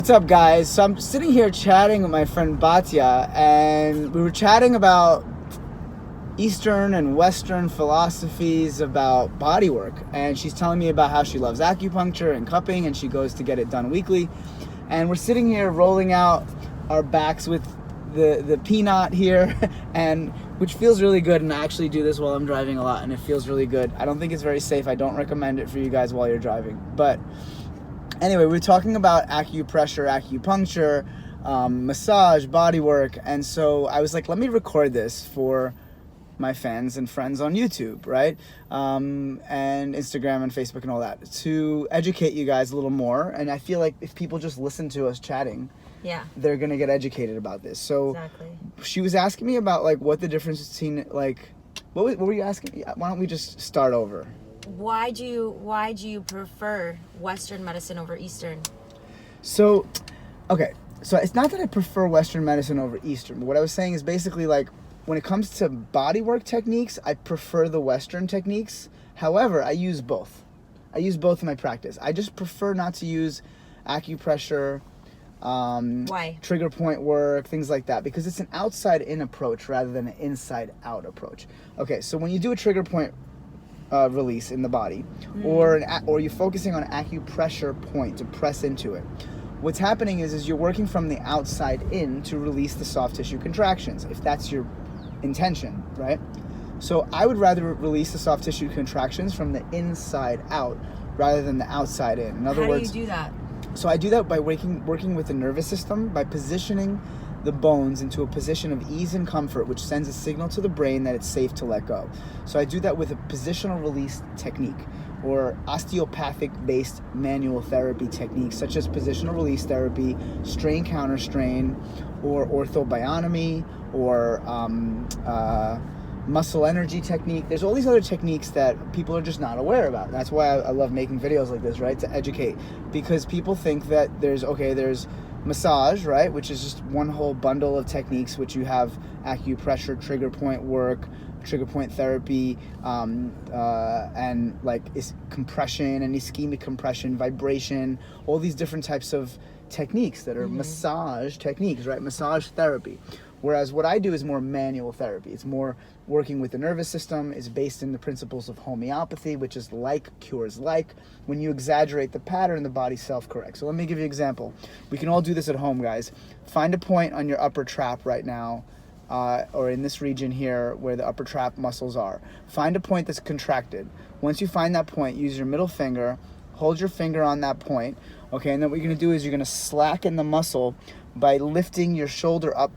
What's up, guys? So I'm sitting here chatting with my friend Batya, and we were chatting about Eastern and Western philosophies about bodywork. And she's telling me about how she loves acupuncture and cupping, and she goes to get it done weekly. And we're sitting here rolling out our backs with the peanut here, and which feels really good. And I actually do this while I'm driving a lot, and it feels really good. I don't think it's very safe. I don't recommend it for you guys while you're driving, but anyway, we were talking about acupressure, acupuncture, massage, bodywork, and so I was like, let me record this for my fans and friends on YouTube, right? And Instagram and Facebook and all that, to educate you guys a little more. And I feel like if people just listen to us chatting, they're gonna get educated about this. So exactly. She was asking me about like what the difference between what were you asking me? Why don't we just start over? Why do you prefer Western medicine over Eastern? So it's not that I prefer Western medicine over Eastern, but what I was saying is basically like when it comes to bodywork techniques, I prefer the Western techniques. However, I use both. I use both in my practice. I just prefer not to use acupressure, Why? trigger point work, things like that, because it's an outside-in approach rather than an inside-out approach. Okay, so when you do a trigger point release in the body, or you're focusing on an acupressure point to press into it, what's happening is you're working from the outside in to release the soft tissue contractions, if that's your intention, right? So I would rather release the soft tissue contractions from the inside out rather than the outside in. In other words, how do you do that? So I do that by working with the nervous system, by positioning the bones into a position of ease and comfort, which sends a signal to the brain that it's safe to let go. So I do that with a positional release technique, or osteopathic-based manual therapy techniques, such as positional release therapy, strain counter strain, or orthobionomy, or muscle energy technique. There's all these other techniques that people are just not aware about. That's why I love making videos like this, right? To educate, because people think that there's massage, right, which is just one whole bundle of techniques, which you have acupressure, trigger point work, trigger point therapy, and like compression and ischemic compression, vibration, all these different types of techniques that are massage techniques, right? Massage therapy. Whereas what I do is more manual therapy. It's more working with the nervous system. It's based in the principles of homeopathy, which is like cures like. When you exaggerate the pattern, the body self-corrects. So let me give you an example. We can all do this at home, guys. Find a point on your upper trap right now, or in this region here where the upper trap muscles are. Find a point that's contracted. Once you find that point, use your middle finger, hold your finger on that point, okay? And then what you're gonna do is you're gonna slacken the muscle by lifting your shoulder up,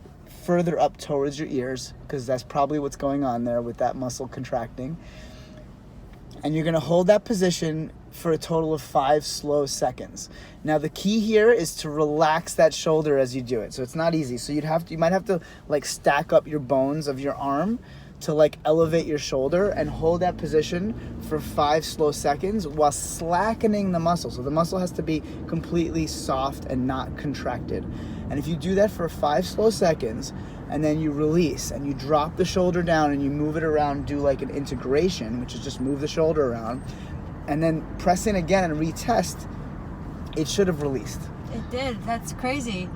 further up towards your ears, because that's probably what's going on there with that muscle contracting. And you're gonna hold that position for a total of 5 slow seconds. Now the key here is to relax that shoulder as you do it. So it's not easy. So you might have to like stack up your bones of your arm to like elevate your shoulder and hold that position for 5 slow seconds while slackening the muscle. So the muscle has to be completely soft and not contracted. And if you do that for 5 slow seconds, and then you release and you drop the shoulder down and you move it around, do like an integration, which is just move the shoulder around, and then press in again and retest, it should have released. It did. That's crazy.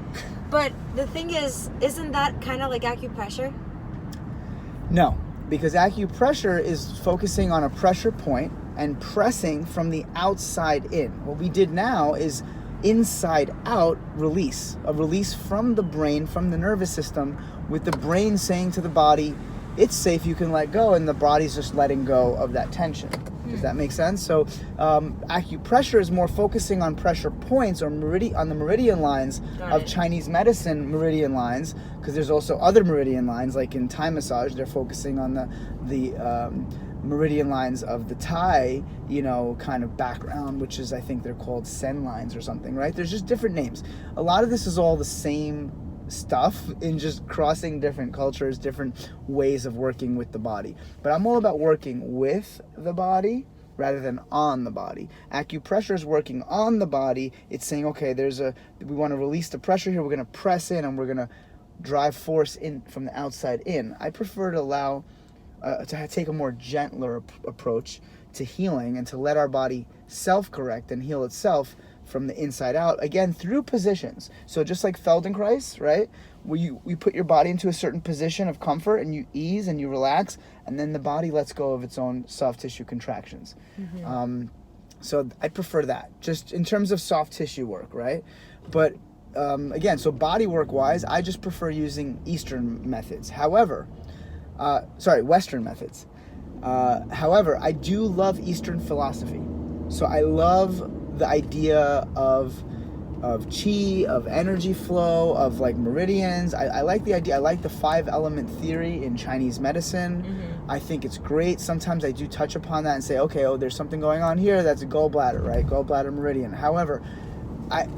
But the thing is, isn't that kind of like acupressure? No, because acupressure is focusing on a pressure point and pressing from the outside in. What we did now is inside out release, a release from the brain, from the nervous system, with the brain saying to the body, it's safe, you can let go, and the body's just letting go of that tension. Does that make sense? So acupressure is more focusing on pressure points, or on the meridian lines of Chinese medicine meridian lines, because there's also other meridian lines, like in Thai massage, they're focusing on the meridian lines of the Thai, kind of background, which is, I think they're called Sen lines or something, right? There's just different names. A lot of this is all the same stuff in just crossing different cultures, different ways of working with the body. But I'm all about working with the body rather than on the body. Acupressure is working on the body. It's saying, okay, we want to release the pressure here. We're going to press in and we're going to drive force in from the outside in. I prefer to take a more gentler approach to healing and to let our body self-correct and heal itself from the inside out, again, through positions. So just like Feldenkrais, right? Where you put your body into a certain position of comfort and you ease and you relax, and then the body lets go of its own soft tissue contractions. So I prefer that, just in terms of soft tissue work, right? But again, so body work wise, I just prefer using Eastern methods. However, Western methods. However, I do love Eastern philosophy. So I love the idea of chi, of energy flow, of like meridians. I like the idea. I like the 5-element theory in Chinese medicine. I think it's great. Sometimes I do touch upon that and say, okay, there's something going on here. That's a gallbladder, right? Gallbladder meridian. However,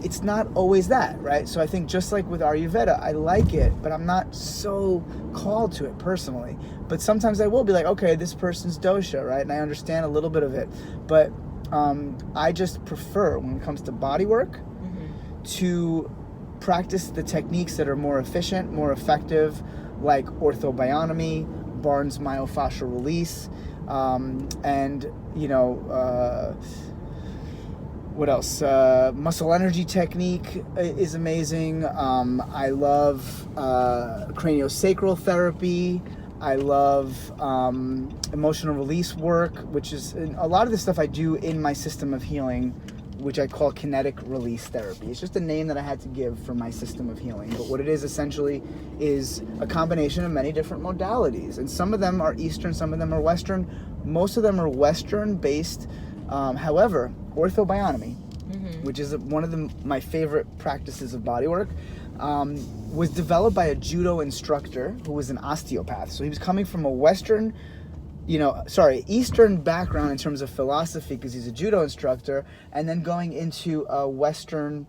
it's not always that, right? So I think just like with Ayurveda, I like it, but I'm not so called to it personally. But sometimes I will be like, okay, this person's dosha, right? And I understand a little bit of it. But I just prefer, when it comes to body work, to practice the techniques that are more efficient, more effective, like orthobionomy, Barnes myofascial release, and, what else? Muscle energy technique is amazing. I love craniosacral therapy. I love emotional release work, which is a lot of the stuff I do in my system of healing, which I call kinetic release therapy. It's just a name that I had to give for my system of healing. But what it is essentially is a combination of many different modalities. And some of them are Eastern, some of them are Western. Most of them are Western based. However, orthobionomy, which is one of my favorite practices of bodywork, was developed by a judo instructor who was an osteopath. So he was coming from a Eastern background in terms of philosophy, because he's a judo instructor, and then going into a Western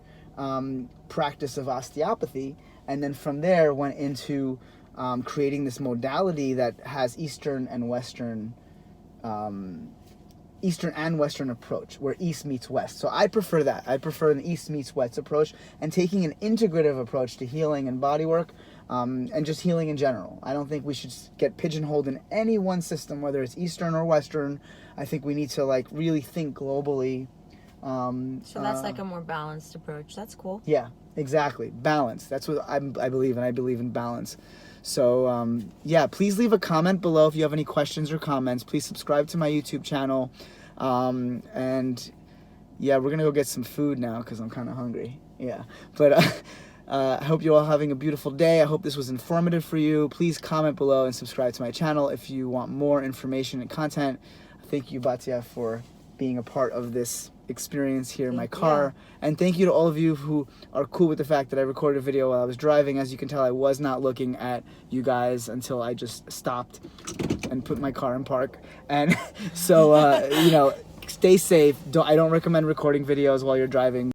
practice of osteopathy, and then from there went into creating this modality that has Eastern and Western approach, where East meets West. So I prefer that. I prefer an East meets West approach, and taking an integrative approach to healing and bodywork, and just healing in general. I don't think we should get pigeonholed in any one system, whether it's Eastern or Western. I think we need to really think globally. So that's like a more balanced approach. That's cool. Yeah, exactly. Balance. That's what I believe in. I believe in balance. So, please leave a comment below if you have any questions or comments. Please subscribe to my YouTube channel. We're going to go get some food now because I'm kind of hungry. Yeah. But I hope you're all having a beautiful day. I hope this was informative for you. Please comment below and subscribe to my channel if you want more information and content. Thank you, Batya, for being a part of this experience here in my car. And thank you to all of you who are cool with the fact that I recorded a video while I was driving. As you can tell, I was not looking at you guys until I just stopped and put my car in park. And so, stay safe. I don't recommend recording videos while you're driving.